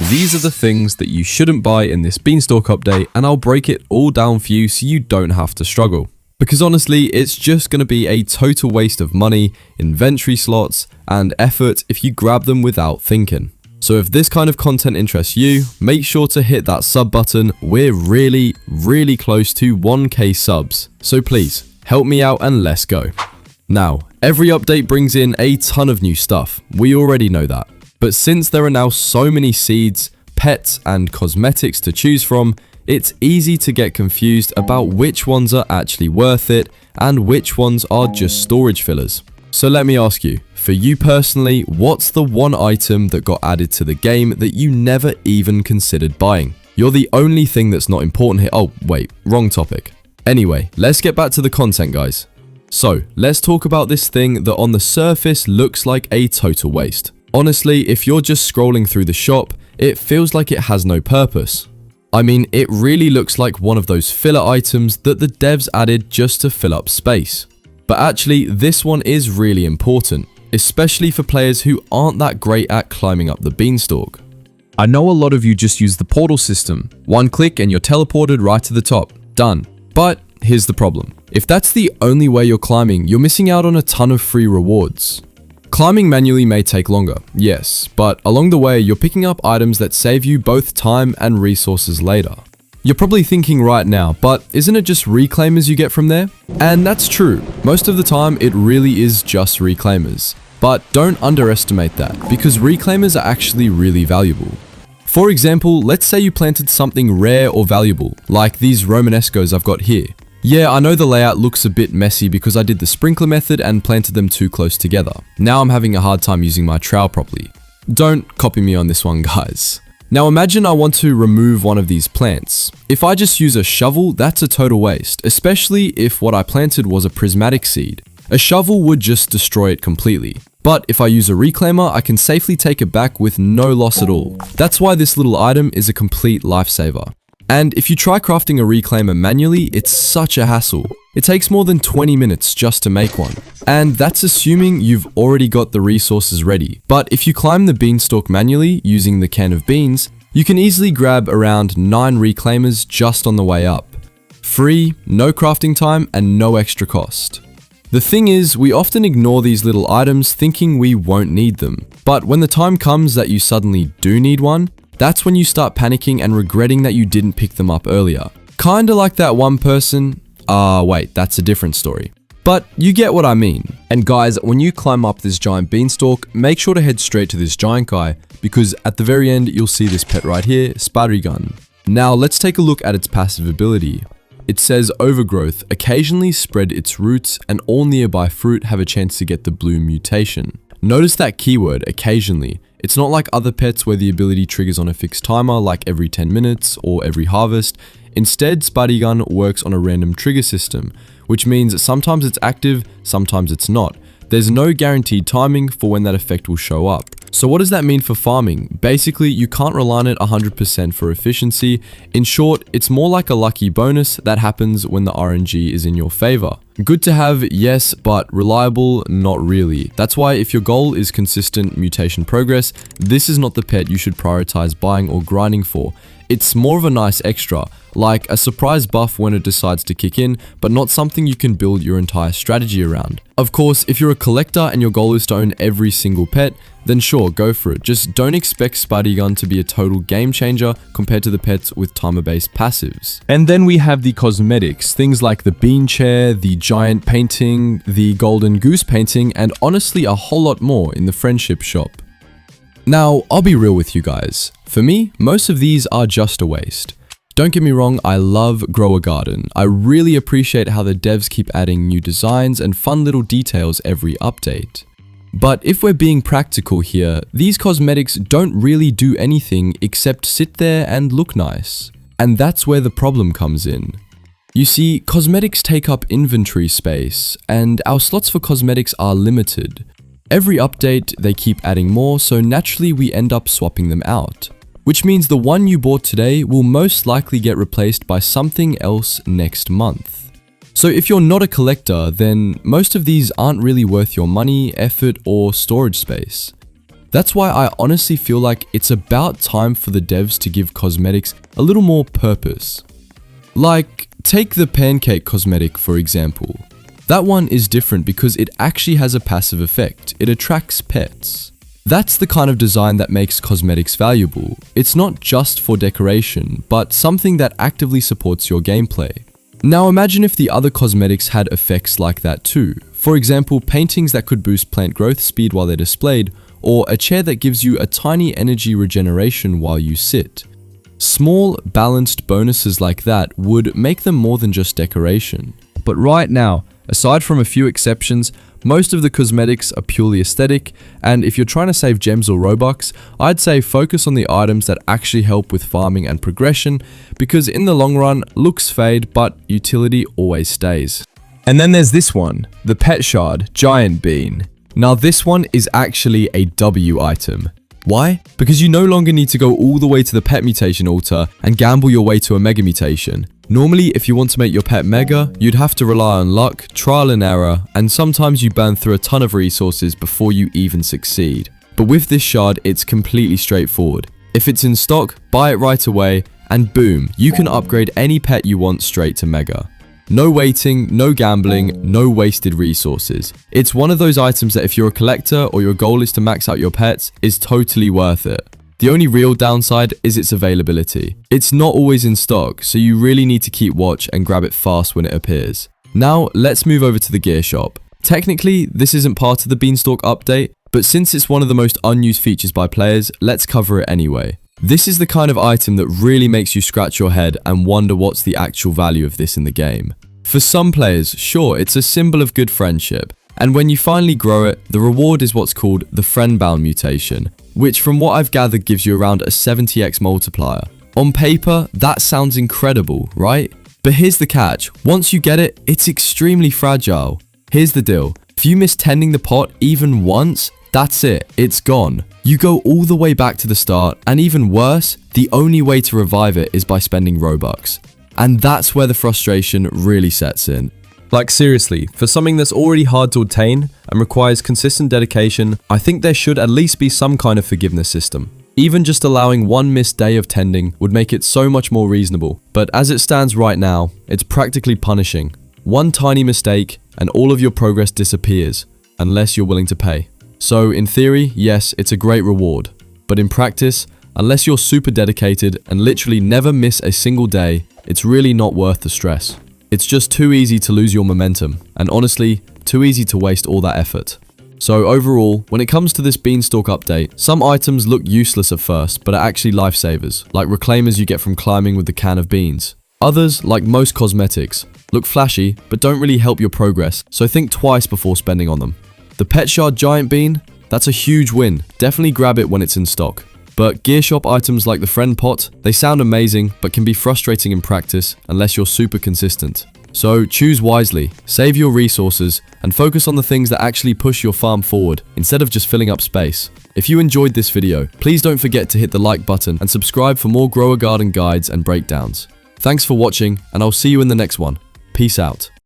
these are the things that you shouldn't buy in this Beanstalk update, and I'll break it all down for you so you don't have to struggle. Because honestly, it's just going to be a total waste of money, inventory slots, and effort if you grab them without thinking. So if this kind of content interests you, make sure to hit that sub button. We're really close to 1k subs. So please, help me out and let's go. Now, every update brings in a ton of new stuff. We already know that. But since there are now so many seeds, pets, and cosmetics to choose from, it's easy to get confused about which ones are actually worth it and which ones are just storage fillers. So let me ask you, for you personally, what's the one item that got added to the game that you never even considered buying? You're the only thing that's not important here. Oh, wait, wrong topic. Anyway, let's get back to the content, guys. So, let's talk about this thing that on the surface looks like a total waste. Honestly, if you're just scrolling through the shop, it feels like it has no purpose. I mean, it really looks like one of those filler items that the devs added just to fill up space. But actually, this one is really important, especially for players who aren't that great at climbing up the beanstalk. I know a lot of you just use the portal system. One click and you're teleported right to the top. Done. But here's the problem. If that's the only way you're climbing, you're missing out on a ton of free rewards. Climbing manually may take longer, yes, but along the way, you're picking up items that save you both time and resources later. You're probably thinking right now, but isn't it just reclaimers you get from there? And that's true. Most of the time, it really is just reclaimers. But don't underestimate that, because reclaimers are actually really valuable. For example, let's say you planted something rare or valuable, like these Romanescos I've got here. Yeah, I know the layout looks a bit messy because I did the sprinkler method and planted them too close together. Now I'm having a hard time using my trowel properly. Don't copy me on this one, guys. Now imagine I want to remove one of these plants. If I just use a shovel, that's a total waste, especially if what I planted was a prismatic seed. A shovel would just destroy it completely. But if I use a reclaimer, I can safely take it back with no loss at all. That's why this little item is a complete lifesaver. And if you try crafting a reclaimer manually, it's such a hassle. It takes more than 20 minutes just to make one. And that's assuming you've already got the resources ready. But if you climb the beanstalk manually using the can of beans, you can easily grab around 9 reclaimers just on the way up. Free, no crafting time, and no extra cost. The thing is, we often ignore these little items thinking we won't need them. But when the time comes that you suddenly do need one, that's when you start panicking and regretting that you didn't pick them up earlier. Kinda like that one person. Wait, that's a different story. But you get what I mean. And guys, when you climb up this giant beanstalk, make sure to head straight to this giant guy, because at the very end, you'll see this pet right here, Spidey Gun. Now, let's take a look at its passive ability. It says overgrowth, occasionally spread its roots, and all nearby fruit have a chance to get the blue mutation. Notice that keyword, occasionally. It's not like other pets where the ability triggers on a fixed timer like every 10 minutes or every harvest. Instead, Spidey Gun works on a random trigger system, which means sometimes it's active, sometimes it's not. There's no guaranteed timing for when that effect will show up. So what does that mean for farming? Basically, you can't rely on it 100% for efficiency. In short, it's more like a lucky bonus that happens when the RNG is in your favor. Good to have, yes, but reliable, not really. That's why if your goal is consistent mutation progress, this is not the pet you should prioritize buying or grinding for. It's more of a nice extra, like a surprise buff when it decides to kick in, but not something you can build your entire strategy around. Of course, if you're a collector and your goal is to own every single pet, then sure, go for it. Just don't expect Spidey Gun to be a total game changer compared to the pets with timer-based passives. And then we have the cosmetics, things like the bean chair, the giant painting, the golden goose painting, and honestly a whole lot more in the friendship shop. Now, I'll be real with you guys. For me, most of these are just a waste. Don't get me wrong, I love Grow a Garden. I really appreciate how the devs keep adding new designs and fun little details every update. But if we're being practical here, these cosmetics don't really do anything except sit there and look nice. And that's where the problem comes in. You see, cosmetics take up inventory space, and our slots for cosmetics are limited. Every update, they keep adding more, so naturally we end up swapping them out. Which means the one you bought today will most likely get replaced by something else next month. So if you're not a collector, then most of these aren't really worth your money, effort, or storage space. That's why I honestly feel like it's about time for the devs to give cosmetics a little more purpose. Like, take the pancake cosmetic for example. That one is different because it actually has a passive effect. It attracts pets. That's the kind of design that makes cosmetics valuable. It's not just for decoration, but something that actively supports your gameplay. Now imagine if the other cosmetics had effects like that too. For example, paintings that could boost plant growth speed while they're displayed, or a chair that gives you a tiny energy regeneration while you sit. Small, balanced bonuses like that would make them more than just decoration. But right now, aside from a few exceptions, most of the cosmetics are purely aesthetic, and if you're trying to save gems or Robux, I'd say focus on the items that actually help with farming and progression, because in the long run, looks fade, but utility always stays. And then there's this one, the Pet Shard Giantbean. Now this one is actually a W item. Why? Because you no longer need to go all the way to the pet mutation altar and gamble your way to a mega mutation. Normally, if you want to make your pet mega, you'd have to rely on luck, trial and error, and sometimes you burn through a ton of resources before you even succeed. But with this shard, it's completely straightforward. If it's in stock, buy it right away, and boom, you can upgrade any pet you want straight to mega. No waiting, no gambling, no wasted resources. It's one of those items that if you're a collector or your goal is to max out your pets, is totally worth it. The only real downside is its availability. It's not always in stock, so you really need to keep watch and grab it fast when it appears. Now, let's move over to the gear shop. Technically, this isn't part of the Beanstalk update, but since it's one of the most unused features by players, let's cover it anyway. This is the kind of item that really makes you scratch your head and wonder what's the actual value of this in the game. For some players, sure, it's a symbol of good friendship, and when you finally grow it, the reward is what's called the friend-bound mutation, which from what I've gathered gives you around a 70x multiplier. On paper, that sounds incredible, right? But here's the catch, once you get it, it's extremely fragile. Here's the deal, if you miss tending the pot even once, that's it, it's gone. You go all the way back to the start, and even worse, the only way to revive it is by spending Robux. And that's where the frustration really sets in. Like seriously, for something that's already hard to obtain and requires consistent dedication, I think there should at least be some kind of forgiveness system. Even just allowing one missed day of tending would make it so much more reasonable, but as it stands right now, it's practically punishing. One tiny mistake and all of your progress disappears, unless you're willing to pay. So in theory, yes, it's a great reward, but in practice, unless you're super dedicated and literally never miss a single day, it's really not worth the stress. It's just too easy to lose your momentum, and honestly, too easy to waste all that effort. So overall, when it comes to this Beanstalk update, some items look useless at first, but are actually lifesavers, like reclaimers you get from climbing with the can of beans. Others, like most cosmetics, look flashy, but don't really help your progress, so think twice before spending on them. The Pet Shard Giantbean, that's a huge win, definitely grab it when it's in stock. But gear shop items like the friend pot, they sound amazing, but can be frustrating in practice unless you're super consistent. So choose wisely, save your resources, and focus on the things that actually push your farm forward, instead of just filling up space. If you enjoyed this video, please don't forget to hit the like button and subscribe for more grower garden guides and breakdowns. Thanks for watching, and I'll see you in the next one. Peace out.